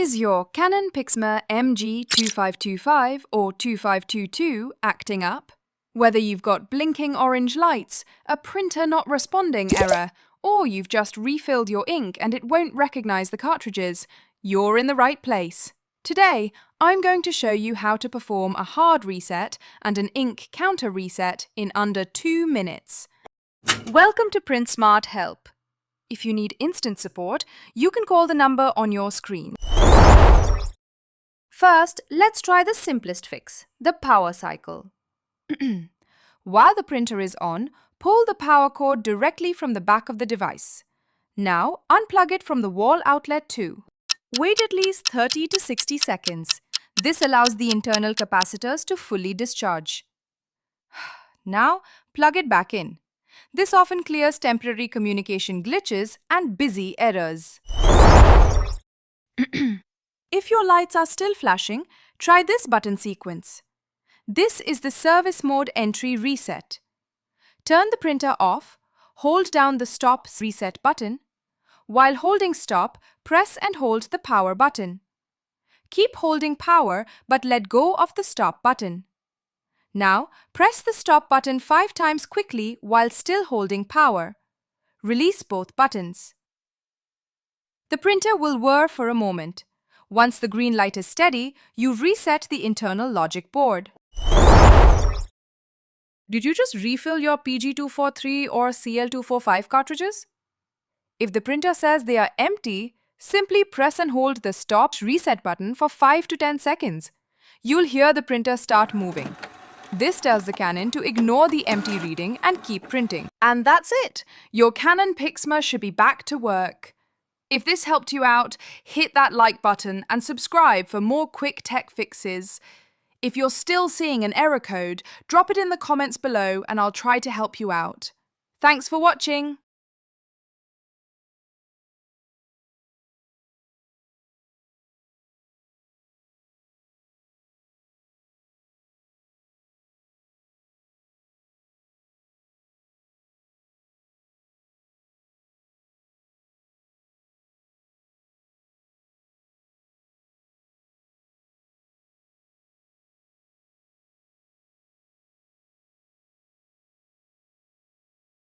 Is your Canon PIXMA MG2525 or 2522 acting up? Whether you've got blinking orange lights, a printer not responding error, or you've just refilled your ink and it won't recognize the cartridges, you're in the right place. Today, I'm going to show you how to perform a hard reset and an ink counter reset in under 2 minutes. Welcome to Print Smart Help. If you need instant support, you can call the number on your screen. First, let's try the simplest fix, the power cycle. While the printer is on, pull the power cord directly from the back of the device. Now, unplug it from the wall outlet too. Wait at least 30 to 60 seconds. This allows the internal capacitors to fully discharge. Now, plug it back in. This often clears temporary communication glitches and busy errors. If your lights are still flashing, try this button sequence. This is the service mode entry reset. Turn the printer off, hold down the stop reset button. While holding stop, press and hold the power button. Keep holding power but let go of the stop button. Now, press the stop button 5 times quickly while still holding power. Release both buttons. The printer will whir for a moment. Once the green light is steady, you reset the internal logic board. Did you just refill your PG243 or CL245 cartridges? If the printer says they are empty, simply press and hold the stop reset button for 5 to 10 seconds. You'll hear the printer start moving. This tells the Canon to ignore the empty reading and keep printing. And that's it! Your Canon PIXMA should be back to work. If this helped you out, hit that like button and subscribe for more quick tech fixes. If you're still seeing an error code, drop it in the comments below and I'll try to help you out. Thanks for watching!